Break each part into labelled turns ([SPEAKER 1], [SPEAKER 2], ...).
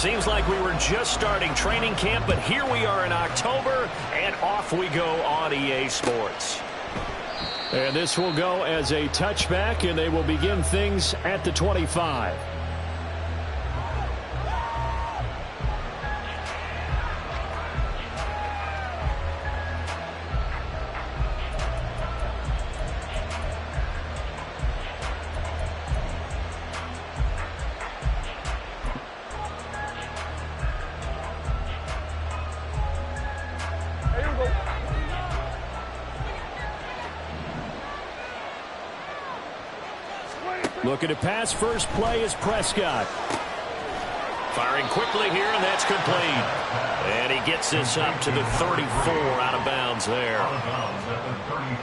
[SPEAKER 1] Seems like we were just starting training camp, but here we are in October, and off we go on EA Sports.
[SPEAKER 2] And this will go as a touchback, and they will begin things at the 25. Looking to pass. First play is Prescott.
[SPEAKER 1] Firing quickly here, and that's complete. And he gets this up to the 34, out of bounds there.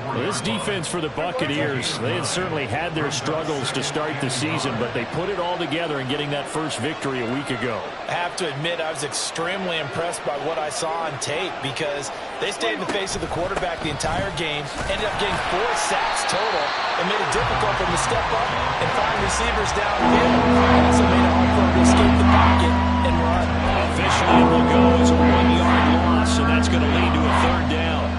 [SPEAKER 2] Well, this defense for the Buccaneers, they had certainly had their struggles to start the season, but they put it all together in getting that first victory a week ago.
[SPEAKER 3] I have to admit, I was extremely impressed by what I saw on tape because they stayed in the face of the quarterback the entire game, ended up getting 4 sacks total, and made it difficult for them to step up and find receivers downfield. It also made it hard for them to escape the pocket and run.
[SPEAKER 1] Officially, it will go as a 1-yard loss, and that's going to lead to a 3rd down.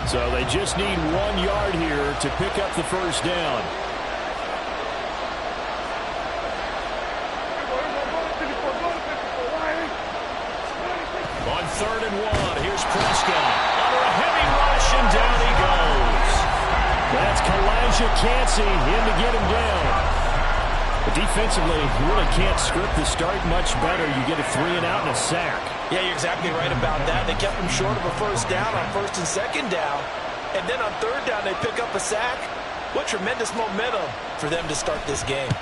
[SPEAKER 2] So they just need 1 yard here to pick up the first down.
[SPEAKER 1] On 3rd and 1, here's Prescott. Under a heavy rush, and down he goes.
[SPEAKER 2] That's Kalijah Cansey in to get him down. But defensively, you really can't script the start much better. You get a 3 and out and a sack.
[SPEAKER 3] Yeah, you're exactly right about that. They kept him short of a first down on 1st and 2nd down. And then on 3rd down, they pick up a sack. What tremendous momentum for them to start this game.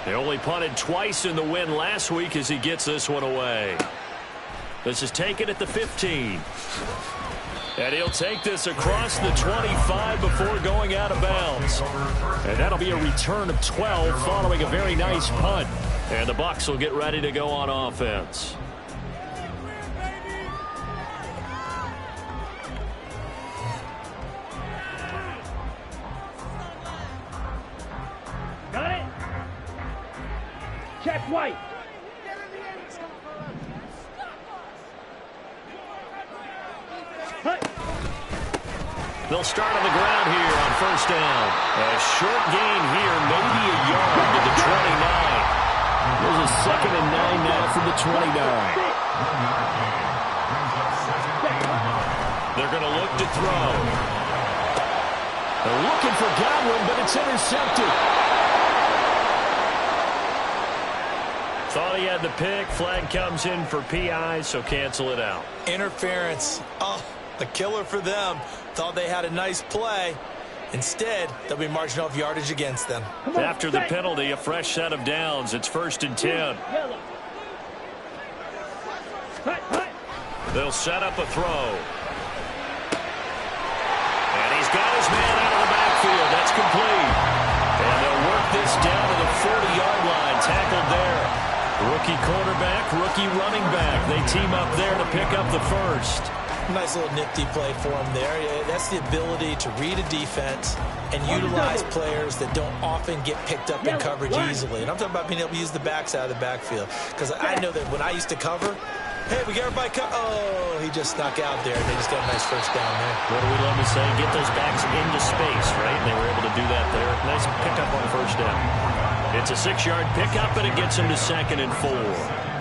[SPEAKER 1] They only punted twice in the win last week as he gets this one away. This is taken at the 15. And he'll take this across the 25 before going out of bounds. And that'll be a return of 12 following a very nice punt. And the Bucs will get ready to go on offense.
[SPEAKER 4] Got it? Check White.
[SPEAKER 1] They'll start on the ground here on 1st down. A short gain here, maybe a yard to the 29.
[SPEAKER 2] There's a 2nd and 9 now from the 29.
[SPEAKER 1] They're going to look to throw.
[SPEAKER 2] They're looking for Godwin, but it's intercepted.
[SPEAKER 1] Thought he had the pick. Flag comes in for PI, so cancel it out.
[SPEAKER 3] Interference. Oh, a killer for them. Thought they had a nice play. Instead, they'll be marching off yardage against them.
[SPEAKER 1] After the penalty, a fresh set of downs. It's 1st and 10. They'll set up a throw. And he's got his man out of the backfield. That's complete. And they'll work this down to the 40-yard line. Tackled there. Rookie quarterback, rookie running back. They team up there to pick up the first.
[SPEAKER 3] Nice little nifty play for him there. That's the ability to read a defense and utilize players that don't often get picked up in coverage easily. And I'm talking about being able to use the backs out of the backfield. Because I know that when I used to cover, hey, we got everybody oh, he just snuck out there. They just got a nice first down there.
[SPEAKER 1] What do we love to say? Get those backs into space, right? And they were able to do that there. Nice pickup on 1st down. It's a 6-yard pickup, and it gets him to 2nd and 4.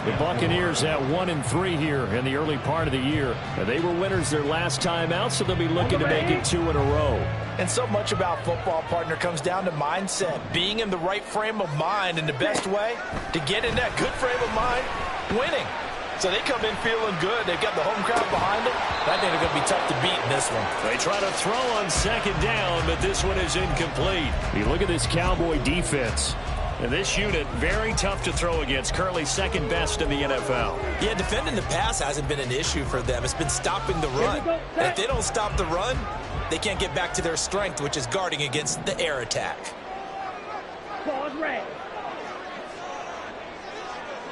[SPEAKER 2] The Buccaneers at 1-3 here in the early part of the year. They were winners their last time out, so they'll be looking to make it 2 in a row.
[SPEAKER 3] And so much about football, partner, comes down to mindset. Being in the right frame of mind, and the best way to get in that good frame of mind, winning. So they come in feeling good. They've got the home crowd behind them. I think they're going to be tough to beat in this one.
[SPEAKER 1] They try to throw on 2nd down, but this one is incomplete.
[SPEAKER 2] You look at this Cowboy defense.
[SPEAKER 1] And this unit, very tough to throw against. Currently 2nd best in the NFL.
[SPEAKER 3] Yeah, defending the pass hasn't been an issue for them. It's been stopping the run. And if they don't stop the run, they can't get back to their strength, which is guarding against the air attack.
[SPEAKER 4] Pause red.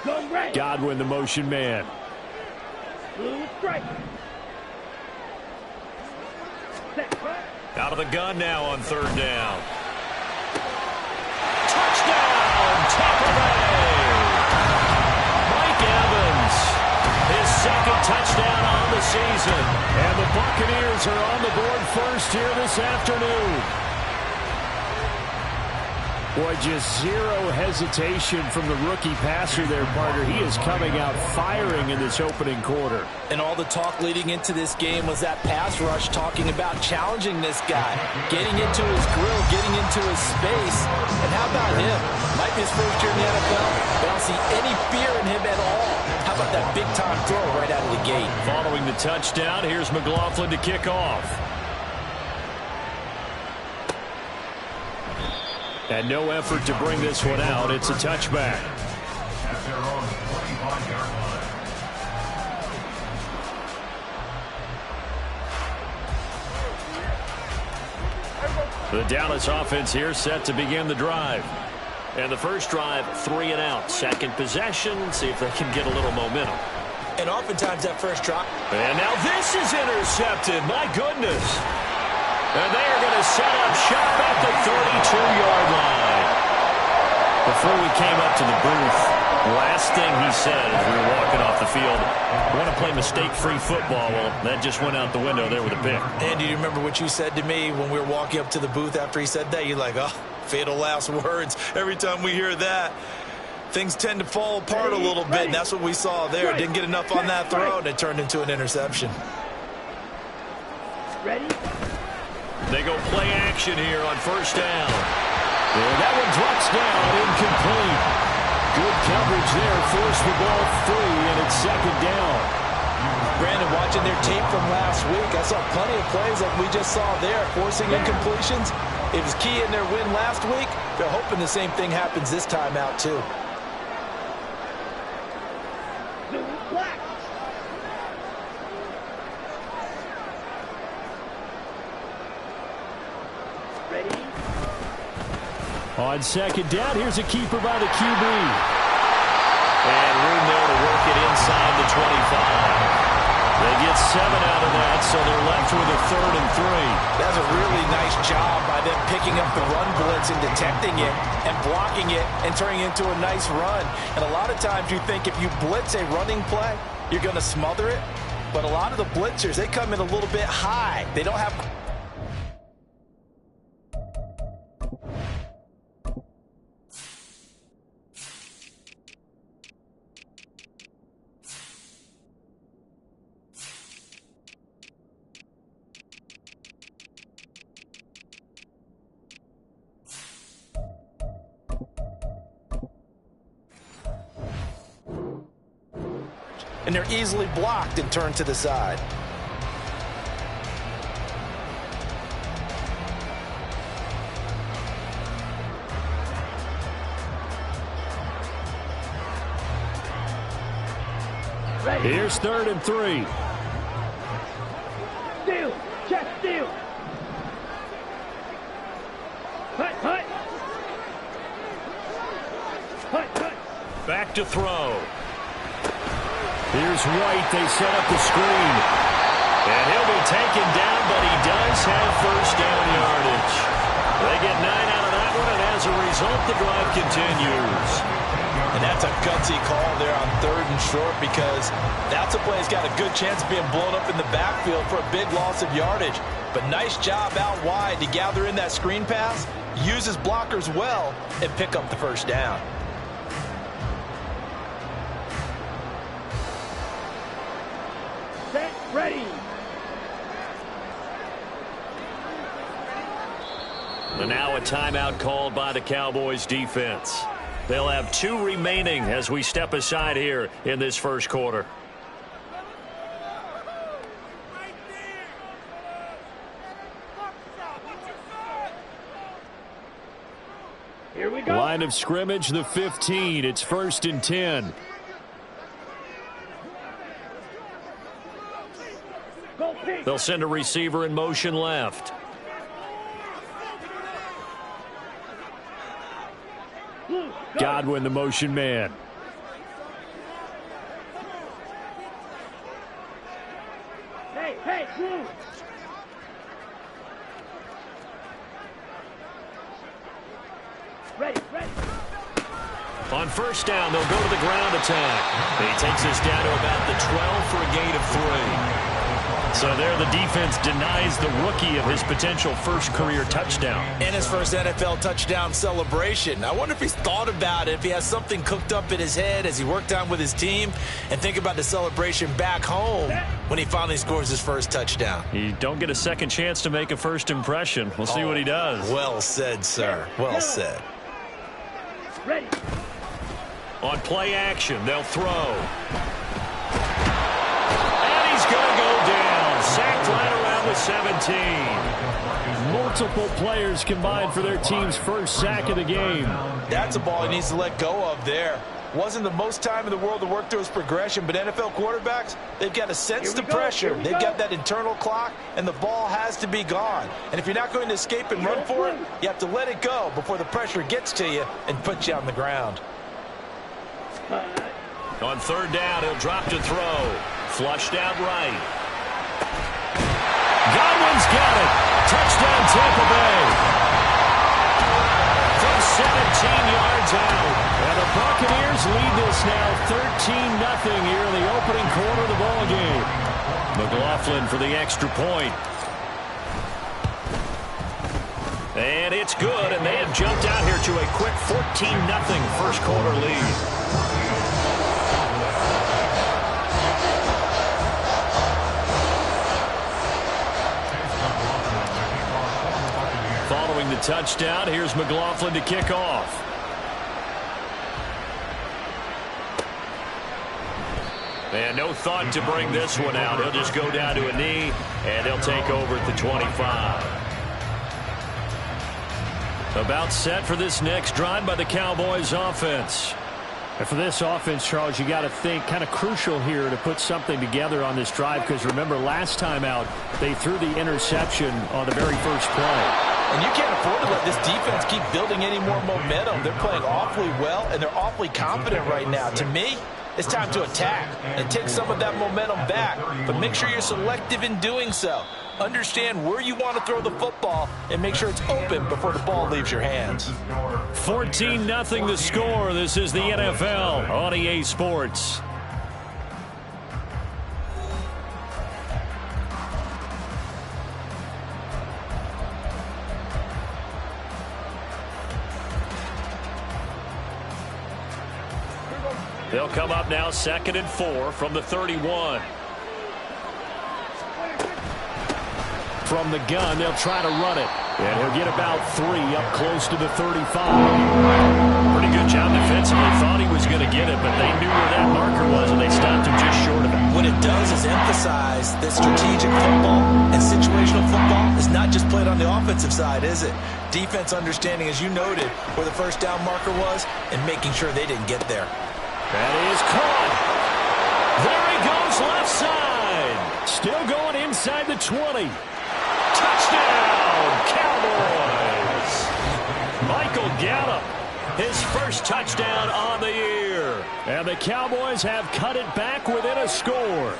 [SPEAKER 4] Go red.
[SPEAKER 2] Godwin, the motion man.
[SPEAKER 4] Blue strike.
[SPEAKER 1] Out of the gun now on third down. Touchdown, Tampa Bay! Mike Evans, his second touchdown on the season.
[SPEAKER 2] And the Buccaneers are on the board first here this afternoon. Boy, just zero hesitation from the rookie passer there, partner. He is coming out firing in this opening quarter.
[SPEAKER 3] And all the talk leading into this game was that pass rush talking about challenging this guy, getting into his grill, getting into his space. And how about him? Might be his first year in the NFL, but I don't see any fear in him at all. How about that big-time throw right out of the gate?
[SPEAKER 1] Following the touchdown, here's McLaughlin to kick off. And no effort to bring this one out. It's a touchback.
[SPEAKER 5] At their own 25-yard line.
[SPEAKER 1] The Dallas offense here set to begin the drive. And the first drive, 3 and out. Second possession, see if they can get a little momentum.
[SPEAKER 3] And oftentimes that first drop.
[SPEAKER 1] And now this is intercepted. My goodness. And they are going to set up shop at the 32-yard line. Before we came up to the booth, last thing he said as we were walking off the field, I want to play mistake-free football. Well, that just went out the window there with a pick.
[SPEAKER 3] And do you remember what you said to me when we were walking up to the booth after he said that? You're like, oh, fatal last words. Every time we hear that, things tend to fall apart a little bit, and that's what we saw there. Didn't get enough on that throw, and it turned into an interception.
[SPEAKER 4] Ready?
[SPEAKER 1] They go play action here on first down. And that one drops down, incomplete. Good coverage there, forced the ball free, and it's second down.
[SPEAKER 3] Brandon, watching their tape from last week, I saw plenty of plays like we just saw there, forcing incompletions. It was key in their win last week. They're hoping the same thing happens this time out, too.
[SPEAKER 4] Black. Ready?
[SPEAKER 2] On second down, here's a keeper by the QB.
[SPEAKER 1] And room there to work it inside the 25. They get 7 out of that, so they're left with a 3rd and 3.
[SPEAKER 3] That's a really nice job by them picking up the run blitz and detecting it and blocking it and turning it into a nice run. And a lot of times you think if you blitz a running play, you're going to smother it. But a lot of the blitzers, they come in a little bit high. They don't have... and they're easily blocked and turned to the side.
[SPEAKER 4] Ready?
[SPEAKER 2] Here's 3rd and 3.
[SPEAKER 4] Steal. Check steal. Hut, hut. Hut, hut.
[SPEAKER 1] Back to throw.
[SPEAKER 2] Here's White. They set up the screen.
[SPEAKER 1] And he'll be taken down, but he does have first down yardage. They get 9 out of that one, and as a result, the drive continues.
[SPEAKER 3] And that's a gutsy call there on 3rd and short, because that's a play that's got a good chance of being blown up in the backfield for a big loss of yardage. But nice job out wide to gather in that screen pass, use his blockers well, and pick up the first down.
[SPEAKER 4] Set. Ready.
[SPEAKER 1] And now a timeout called by the Cowboys defense. They'll have 2 remaining as we step aside here in this first quarter.
[SPEAKER 4] Here we go.
[SPEAKER 2] Line of scrimmage, the 15. It's 1st and 10.
[SPEAKER 4] Go pink.
[SPEAKER 1] They'll send a receiver in motion left.
[SPEAKER 4] Blue. Go.
[SPEAKER 2] Godwin, the motion man.
[SPEAKER 4] Hey, hey, blue. Ready, ready.
[SPEAKER 1] On first down, they'll go to the ground attack. He takes us down to about the 12 for a gain of 3. So there the defense denies the rookie of his potential first career touchdown.
[SPEAKER 3] And his first NFL touchdown celebration. I wonder if he's thought about it, if he has something cooked up in his head as he worked on with his team, and think about the celebration back home when he finally scores his first touchdown.
[SPEAKER 1] You don't get a second chance to make a first impression. We'll see what he does.
[SPEAKER 3] Well said, sir. Well said.
[SPEAKER 4] Ready.
[SPEAKER 1] On play action, they'll throw. And he's going to go down. Sacked right around the 17.
[SPEAKER 2] Multiple players combined for their team's first sack of the game.
[SPEAKER 3] That's a ball he needs to let go of there. Wasn't the most time in the world to work through his progression, but NFL quarterbacks, they've got to sense the pressure. They've got that internal clock, and the ball has to be gone. And if you're not going to escape and run for it, you have to let it go before the pressure gets to you and puts you on the ground.
[SPEAKER 1] On third down, he'll drop to throw. Flushed out right. Godwin's got it. Touchdown, Tampa Bay. From 17 yards out. And the Buccaneers lead this now 13-0 here in the opening quarter of the ball game. McLaughlin for the extra point. And it's good, and they have jumped out here to a quick 14-0 first quarter lead. Following the touchdown, here's McLaughlin to kick off. And no thought to bring this one out. He'll just go down to a knee, and he'll take over at the 25. About set for this next drive by the Cowboys offense.
[SPEAKER 2] And for this offense, Charles, you got to think kind of crucial here to put something together on this drive, because remember last time out they threw the interception on the very first play.
[SPEAKER 3] And you can't afford to let this defense keep building any more momentum. They're playing awfully well, and they're awfully confident right now. To me, it's time to attack and take some of that momentum back. But make sure you're selective in doing so. Understand where you want to throw the football and make sure it's open before the ball leaves your hands.
[SPEAKER 1] 14-0 the score. This is the NFL on EA Sports. They'll come up now 2nd and 4 from the 31.
[SPEAKER 2] From the gun, they'll try to run it. And he'll get about 3 up close to the 35.
[SPEAKER 1] Pretty good job defensively. Thought he was going to get it, but they knew where that marker was, and they stopped him just short of it.
[SPEAKER 3] What it does is emphasize that strategic football and situational football is not just played on the offensive side, is it? Defense understanding, as you noted, where the first down marker was and making sure they didn't get there.
[SPEAKER 1] That is caught. There he goes left side. Still going inside the 20. Touchdown, Cowboys. Michael Gallup, his first touchdown on the year.
[SPEAKER 2] And the Cowboys have cut it back within a score.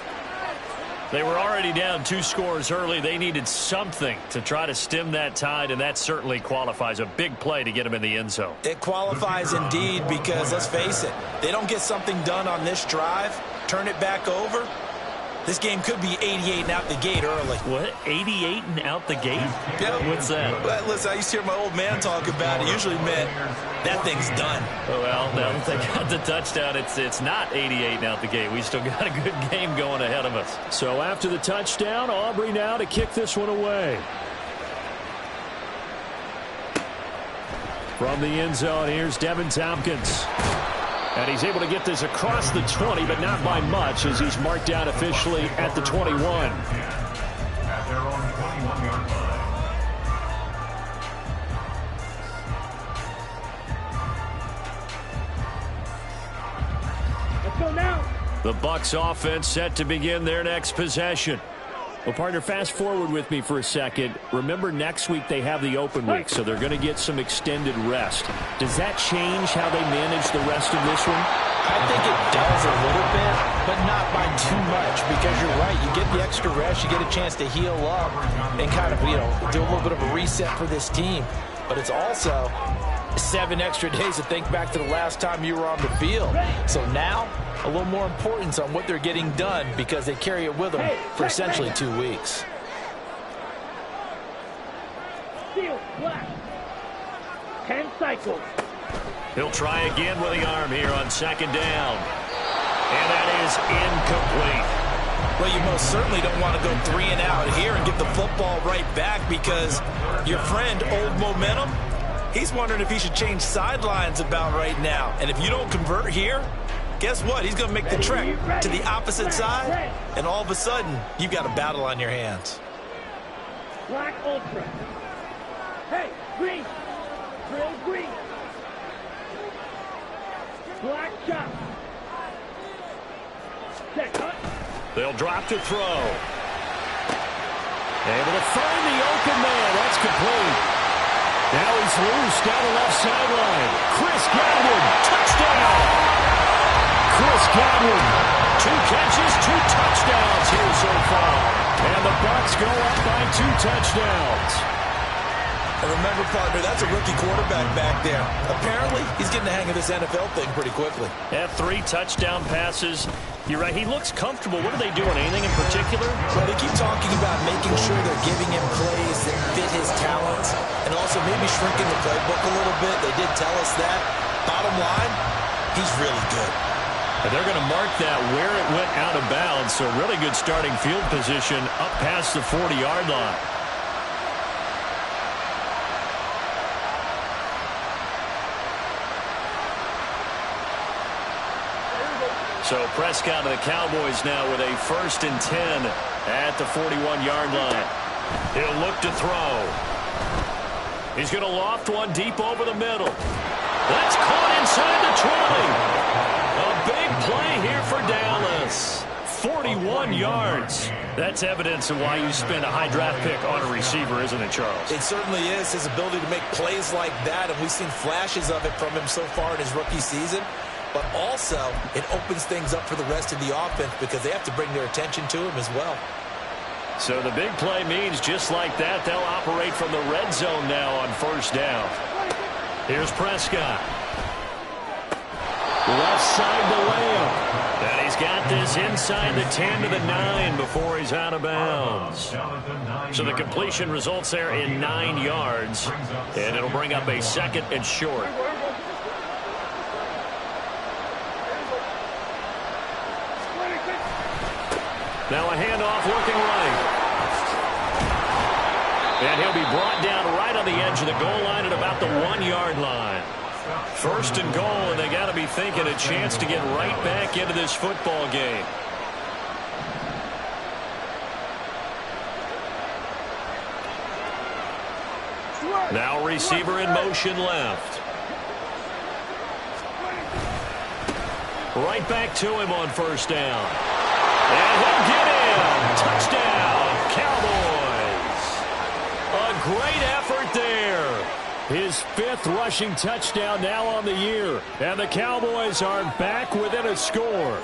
[SPEAKER 1] They were already down 2 scores early. They needed something to try to stem that tide, and that certainly qualifies. A big play to get them in the end zone.
[SPEAKER 3] It qualifies indeed because, let's face it, they don't get something done on this drive, turn it back over, this game could be 88 and out the gate early.
[SPEAKER 1] What? 88 and out the gate?
[SPEAKER 3] Yeah.
[SPEAKER 1] What's that?
[SPEAKER 3] Well, listen, I used to hear my old man talk about it. Usually meant that thing's done.
[SPEAKER 1] Well, now that they got the touchdown, it's not 88 and out the gate. We still got a good game going ahead of us.
[SPEAKER 2] So after the touchdown, Aubrey now to kick this one away. From the end zone, here's Devin Tompkins. And he's able to get this across the 20, but not by much, as he's marked down officially at the 21.
[SPEAKER 5] At their own 21-yard line.
[SPEAKER 4] Let's go now.
[SPEAKER 1] The Bucs offense set to begin their next possession.
[SPEAKER 2] Well, partner, fast forward with me for a second. Remember, next week they have the open week, so they're going to get some extended rest. Does that change how they manage the rest of this one?
[SPEAKER 3] I think it does a little bit, but not by too much, because you're right. You get the extra rest, you get a chance to heal up and kind of, do a little bit of a reset for this team. But it's also 7 extra days to think back to the last time you were on the field. So now, a little more importance on what they're getting done because they carry it with them for essentially 2 weeks.
[SPEAKER 4] Steel, black. 10 cycles.
[SPEAKER 1] He'll try again with the arm here on 2nd down. And that is incomplete.
[SPEAKER 3] Well, you most certainly don't want to go 3 and out here and get the football right back because your friend, Old Momentum, he's wondering if he should change sidelines about right now. And if you don't convert here, guess what? He's going to make the trek to the opposite side, and all of a sudden, you've got a battle on your hands.
[SPEAKER 4] Black ultra. Hey, green. Drill green. Black chop. Set, cut.
[SPEAKER 1] They'll drop to throw. Able to find the open man. That's complete. Now he's loose down the left sideline. Chris Godwin, touchdown. Chris Godwin, 2 catches, 2 touchdowns here so far. And the Bucs go up by 2 touchdowns.
[SPEAKER 3] And remember, partner, that's a rookie quarterback back there. Apparently, he's getting the hang of this NFL thing pretty quickly.
[SPEAKER 1] Yeah, 3 touchdown passes. You're right, he looks comfortable. What are they doing? Anything in particular?
[SPEAKER 3] Well, they keep talking about making sure they're giving him plays that fit his talents and also maybe shrinking the playbook a little bit. They did tell us that. Bottom line, he's really good.
[SPEAKER 1] And they're going to mark that where it went out of bounds, so really good starting field position up past the 40-yard line. So Prescott of the Cowboys now with a 1st and 10 at the 41-yard line. He'll look to throw. He's going to loft one deep over the middle. That's caught inside the 20. A big play here for Dallas. 41 yards. That's evidence of why you spend a high draft pick on a receiver, isn't it, Charles?
[SPEAKER 3] It certainly is. His ability to make plays like that, and we've seen flashes of it from him so far in his rookie season. But also, it opens things up for the rest of the offense because they have to bring their attention to him as well.
[SPEAKER 1] So the big play means just like that, they'll operate from the red zone now on 1st down. Here's Prescott. Left side to Lamb. And he's got this inside the 10 to the 9 before he's out of bounds. So the completion results there in 9 yards. And it'll bring up a 2nd and short. Now a handoff looking right. And he'll be brought down right on the edge of the goal line at about the 1-yard line. 1st and goal, and they got to be thinking a chance to get right back into this football game. Now receiver in motion left. Right back to him on 1st down. And he'll get in. Touchdown, Cowboys. A great effort there.
[SPEAKER 2] His 5th rushing touchdown now on the year. And the Cowboys are back within a score.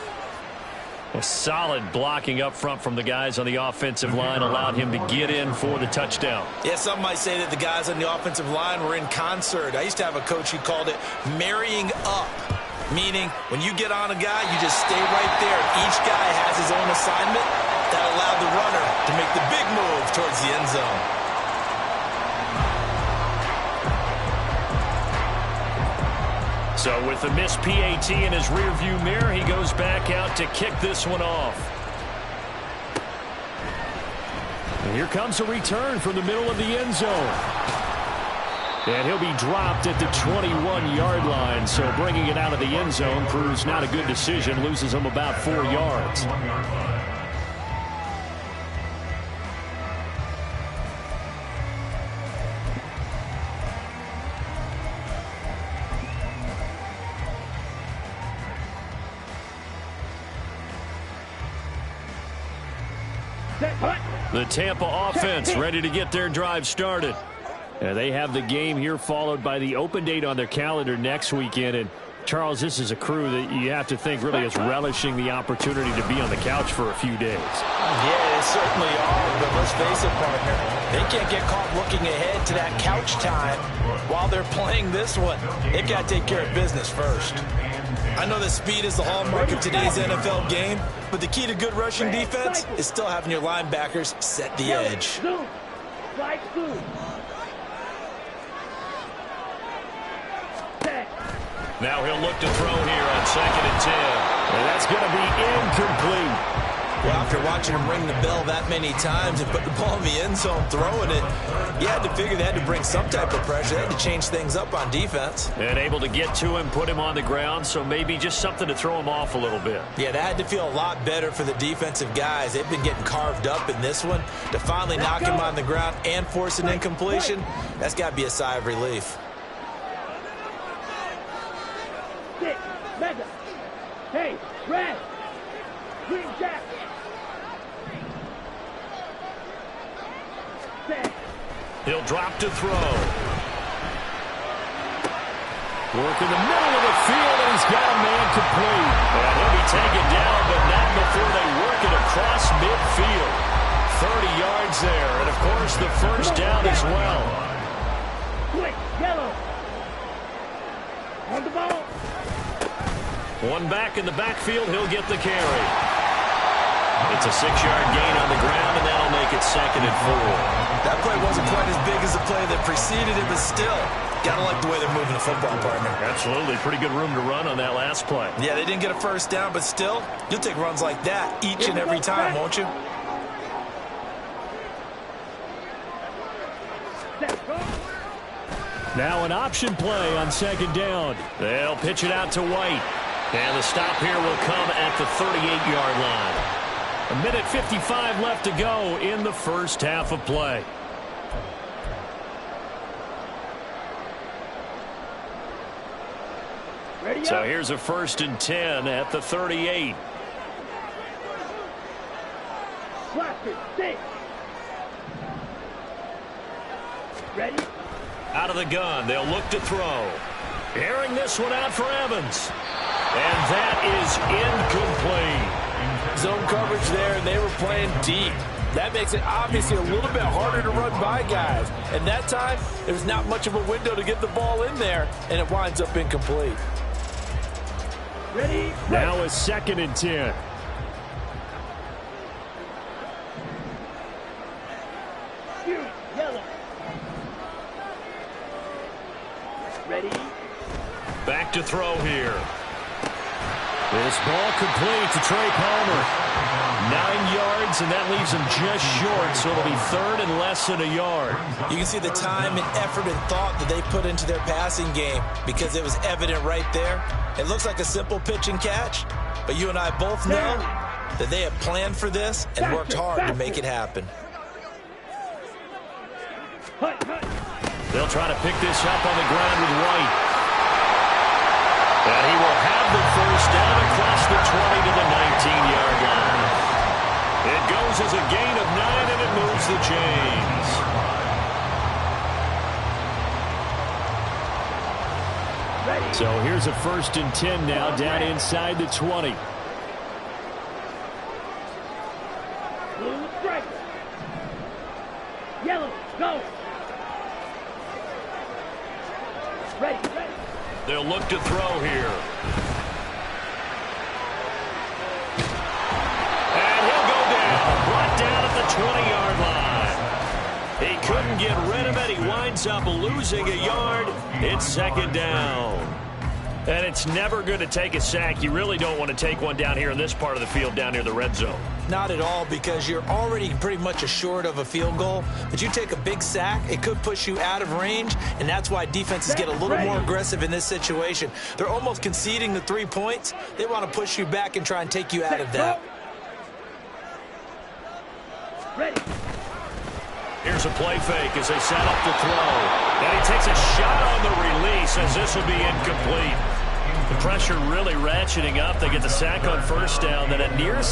[SPEAKER 1] A solid blocking up front from the guys on the offensive line allowed him to get in for the touchdown.
[SPEAKER 3] Yeah, some might say that the guys on the offensive line were in concert. I used to have a coach who called it marrying up. Meaning, when you get on a guy, you just stay right there. Each guy has his own assignment. That allowed the runner to make the big move towards the end zone.
[SPEAKER 1] So with the missed PAT in his rearview mirror, he goes back out to kick this one off.
[SPEAKER 2] And here comes a return from the middle of the end zone. And he'll be dropped at the 21-yard line, so bringing it out of the end zone proves not a good decision, loses him about 4 yards.
[SPEAKER 1] The Tampa offense ready to get their drive started. They have the game here followed by the open date on their calendar next weekend. And Charles, this is a crew that you have to think really is relishing the opportunity to be on the couch for a few days.
[SPEAKER 3] Yeah, they certainly are. But let's face it, partner, They can't get caught looking ahead to that couch time while they're playing this one. They've got to take care of business first. I know that speed is the hallmark of today's NFL game, but the key to good rushing defense is still having your linebackers set the edge.
[SPEAKER 1] Now he'll look to throw here on 2nd and 10.
[SPEAKER 2] And that's going to be incomplete.
[SPEAKER 3] Well, after watching him ring the bell that many times and put the ball in the end zone throwing it, you had to figure they had to bring some type of pressure. They had to change things up on defense.
[SPEAKER 1] And able to get to him, put him on the ground, so maybe just something to throw him off a little bit.
[SPEAKER 3] Yeah, that had to feel a lot better for the defensive guys. They've been getting carved up in this one. To finally knock him on the ground and force an incompletion, that's got to be a sigh of relief.
[SPEAKER 4] Mega. Hey, red. Green jacket.
[SPEAKER 1] He'll drop to throw. Work in the middle of the field, and he's got a man complete. And he'll be taken down, but not before they work it across midfield. 30 yards there, and of course the first down as well.
[SPEAKER 4] Quick, yellow. On the ball.
[SPEAKER 1] One back in the backfield, he'll get the carry. It's a 6-yard gain on the ground, and that'll make it 2nd and 4.
[SPEAKER 3] That play wasn't quite as big as the play that preceded it, but still, gotta like the way they're moving the football, partner.
[SPEAKER 1] Absolutely. Pretty good room to run on that last play.
[SPEAKER 3] Yeah, they didn't get a first down, but still, you'll take runs like that each and every time, won't you?
[SPEAKER 2] Now an option play on 2nd down.
[SPEAKER 1] They'll pitch it out to White. And the stop here will come at the 38-yard line.
[SPEAKER 2] 1:55 left to go in the first half of play.
[SPEAKER 4] Ready
[SPEAKER 1] So
[SPEAKER 4] up.
[SPEAKER 1] here's a 1st and 10 at the 38.
[SPEAKER 4] Blaster, stay. Ready?
[SPEAKER 1] Out of the gun, they'll look to throw. Airing this one out for Evans. And that is incomplete.
[SPEAKER 3] Zone coverage there, and they were playing deep. That makes it obviously a little bit harder to run by guys. And that time, there's not much of a window to get the ball in there, and it winds up incomplete.
[SPEAKER 4] Ready?
[SPEAKER 2] Now a 2nd and 10.
[SPEAKER 4] You, yellow. Ready?
[SPEAKER 1] Back to throw here.
[SPEAKER 2] This ball complete to Trey Palmer. 9 yards, and that leaves him just short, so it'll be 3rd and less than a yard.
[SPEAKER 3] You can see the time and effort and thought that they put into their passing game because it was evident right there. It looks like a simple pitch and catch, but you and I both know that they have planned for this and worked hard to make it happen.
[SPEAKER 1] They'll try to pick this up on the ground with White. And he will have the first down across the 20 to the 19-yard line. It goes as a gain of 9, and it moves the chains.
[SPEAKER 2] So here's a 1st and 10 now down inside the 20.
[SPEAKER 4] Blue striker. Yellow, go. Ready, ready.
[SPEAKER 1] They'll look to throw here. And he'll go down. Brought down at the 20-yard line. He couldn't get rid of it. He winds up losing a yard. It's 2nd down. And it's never going to take a sack. You really don't want to take one down here in this part of the field down near the red zone.
[SPEAKER 3] Not at all, because you're already pretty much assured of a field goal. But you take a big sack, it could push you out of range, and that's why defenses get a little more aggressive in this situation. They're almost conceding the 3 points. They want to push you back and try and take you out of that.
[SPEAKER 4] Ready.
[SPEAKER 1] Here's a play fake as they set up to throw. And he takes a shot on the release as this will be incomplete. The pressure really ratcheting up. They get the sack on 1st down, then a near